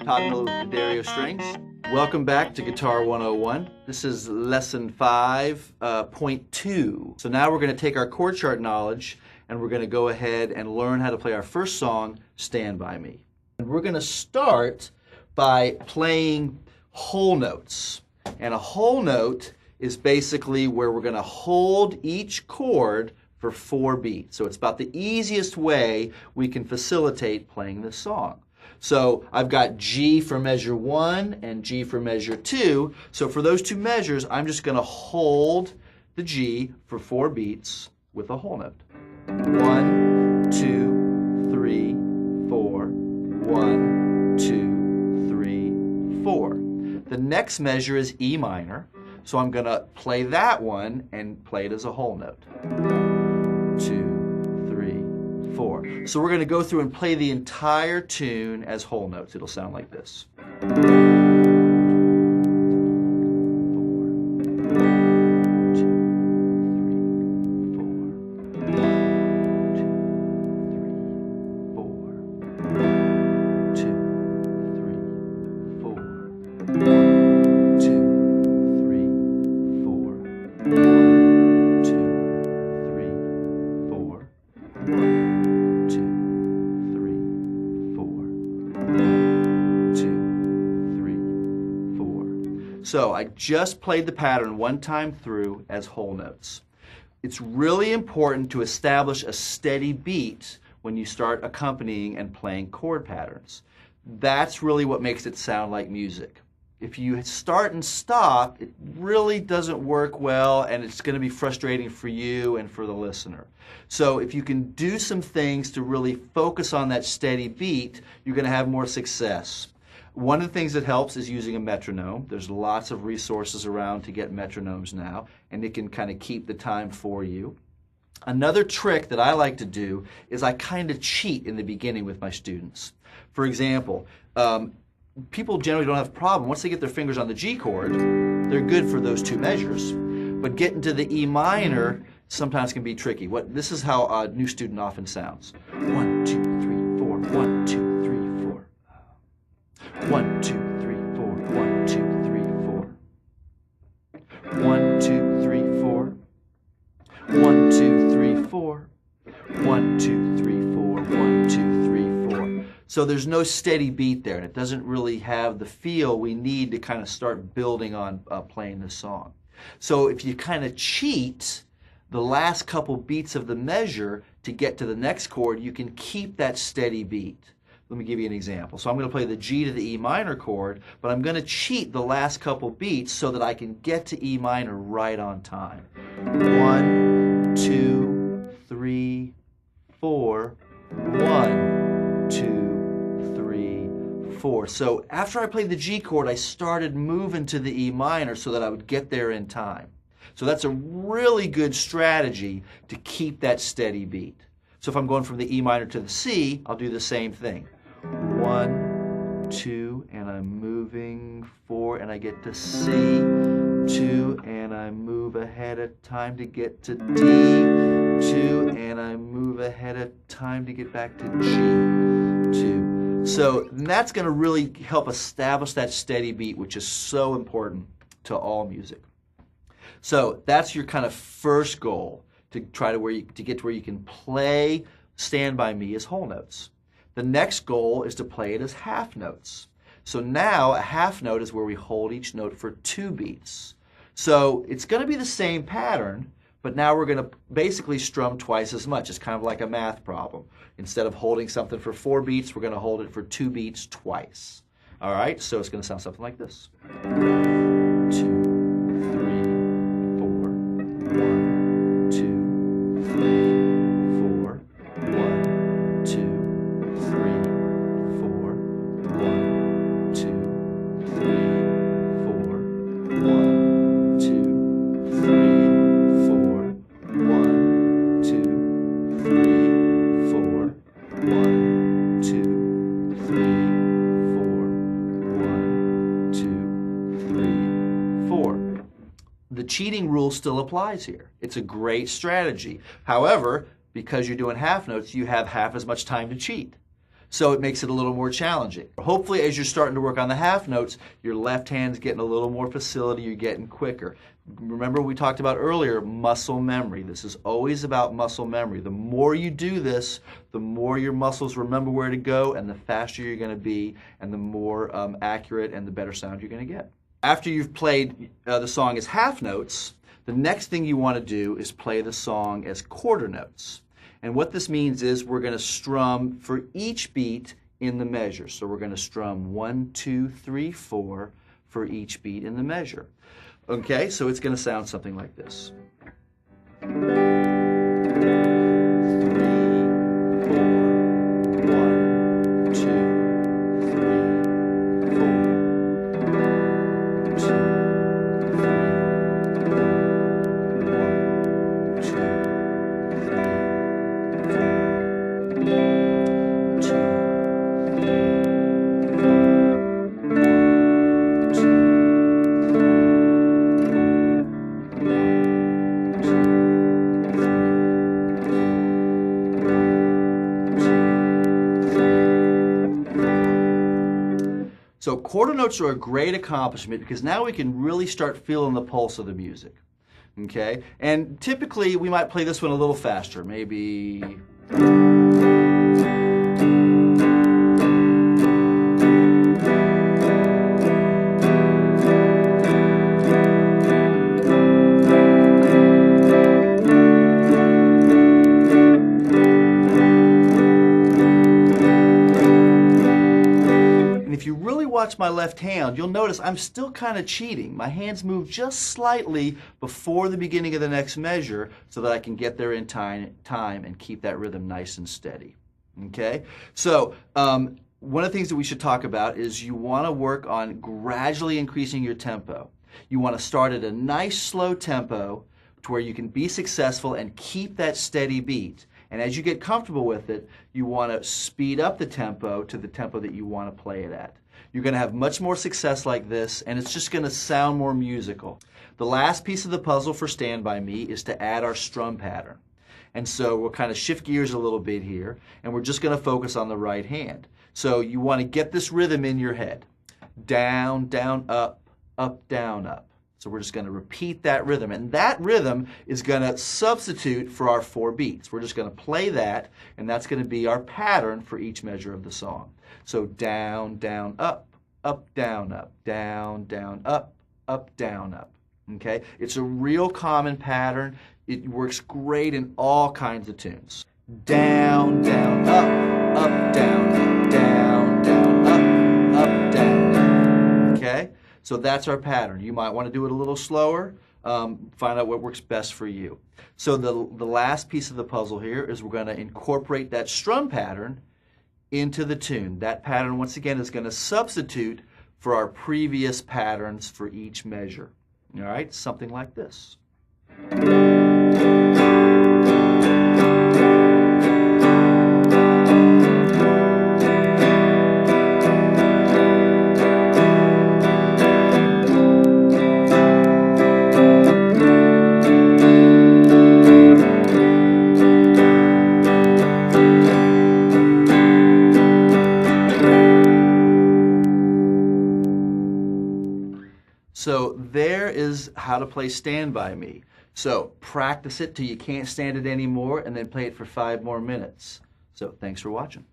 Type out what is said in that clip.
Todd Miller with D'Addario Strings. Welcome back to Guitar 101. This is lesson 5.2. So now we're going to take our chord chart knowledge and we're going to go ahead and learn how to play our first song, Stand By Me. And we're going to start by playing whole notes. And a whole note is basically where we're going to hold each chord for 4 beats. So it's about the easiest way we can facilitate playing this song. So I've got G for measure 1 and G for measure 2. So for those 2 measures, I'm just going to hold the G for 4 beats with a whole note. 1, 2, 3, 4. 1, 2, 3, 4. The next measure is E minor. So I'm going to play that one and play it as a whole note. 2, 3, 4. So we're going to go through and play the entire tune as whole notes. It'll sound like this. 1, 2, 3, 4. So I just played the pattern one time through as whole notes. It's really important to establish a steady beat when you start accompanying and playing chord patterns. That's really what makes it sound like music. If you start and stop, it really doesn't work well and it's going to be frustrating for you and for the listener. So if you can do some things to really focus on that steady beat, you're going to have more success. One of the things that helps is using a metronome. There's lots of resources around to get metronomes now, and it can kind of keep the time for you. Another trick that I like to do is I kind of cheat in the beginning with my students. For example, people generally don't have a problem. Once they get their fingers on the G chord, they're good for those 2 measures. But getting to the E minor sometimes can be tricky. This is how a new student often sounds. 1, 2, 3, 4. 1, 2, 3, 4. 1, 2, 3, 4. 1, 2, 3, 4. 1, 2, 3, 4. 1, 2, 3, 4. 1, 2, 3, 4. 1, 2, 3, 4. So there's no steady beat there, and it doesn't really have the feel we need to kind of start building on playing the song. So if you kind of cheat the last couple beats of the measure to get to the next chord, you can keep that steady beat. Let me give you an example. So I'm going to play the G to the E minor chord, but I'm going to cheat the last couple beats so that I can get to E minor right on time. 1, 2, 3, 4. 1, 2, 3, 4. So after I played the G chord, I started moving to the E minor so that I would get there in time. So that's a really good strategy to keep that steady beat. So if I'm going from the E minor to the C, I'll do the same thing. 1, 2, and I'm moving 4, and I get to C, 2, and I move ahead of time to get to D, 2, and I move ahead of time to get back to G, 2. So that's going to really help establish that steady beat, which is so important to all music. So that's your kind of first goal, to try to get to where you can play Stand By Me as whole notes. The next goal is to play it as half notes. So now a half note is where we hold each note for 2 beats. So it's going to be the same pattern, but now we're going to basically strum twice as much. It's kind of like a math problem. Instead of holding something for 4 beats, we're going to hold it for 2 beats twice. All right, so it's going to sound something like this. 2, 3, 4. 1, 2, 3, 4. 1, 2, 3, 4. 1, 2, 3, 4. 1, 2, 3, 4. 1, 2, 3, 4. 1, 2, 3, 4. 1, 2, 3, 4. The cheating rule still applies here. It's a great strategy. However, because you're doing half notes, you have half as much time to cheat. So it makes it a little more challenging. Hopefully, as you're starting to work on the half notes, your left hand's getting a little more facility, you're getting quicker. Remember we talked about earlier, muscle memory. This is always about muscle memory. The more you do this, the more your muscles remember where to go and the faster you're going to be and the more accurate and the better sound you're going to get. After you've played the song as half notes, the next thing you want to do is play the song as quarter notes. And what this means is we're going to strum for each beat in the measure. So we're going to strum 1, 2, 3, 4 for each beat in the measure. Okay, so it's going to sound something like this. 3, 4, 1, 2, 3, 4, 2, So quarter notes are a great accomplishment because now we can really start feeling the pulse of the music. Okay? And typically we might play this one a little faster, maybe. If you really watch my left hand, you'll notice I'm still kind of cheating. My hands move just slightly before the beginning of the next measure so that I can get there in time and keep that rhythm nice and steady. Okay? So one of the things that we should talk about is you want to work on gradually increasing your tempo. You want to start at a nice slow tempo to where you can be successful and keep that steady beat. And as you get comfortable with it, you want to speed up the tempo to the tempo that you want to play it at. You're going to have much more success like this, and it's just going to sound more musical. The last piece of the puzzle for Stand By Me is to add our strum pattern. And so we'll kind of shift gears a little bit here, and we're just going to focus on the right hand. So you want to get this rhythm in your head. Down, down, up, down, up. So we're just going to repeat that rhythm. And that rhythm is going to substitute for our 4 beats. We're just going to play that, and that's going to be our pattern for each measure of the song. So down, down, up, down, down, down, up, down, up. Okay? It's a real common pattern. It works great in all kinds of tunes. Down, down, up, down, down, down, up, down. Okay? So that's our pattern. You might want to do it a little slower. Find out what works best for you. So the last piece of the puzzle here is we're going to incorporate that strum pattern into the tune. That pattern, once again, is going to substitute for our previous patterns for each measure. All right? Something like this. So there is how to play Stand By Me. So practice it till you can't stand it anymore and then play it for 5 more minutes. So thanks for watching.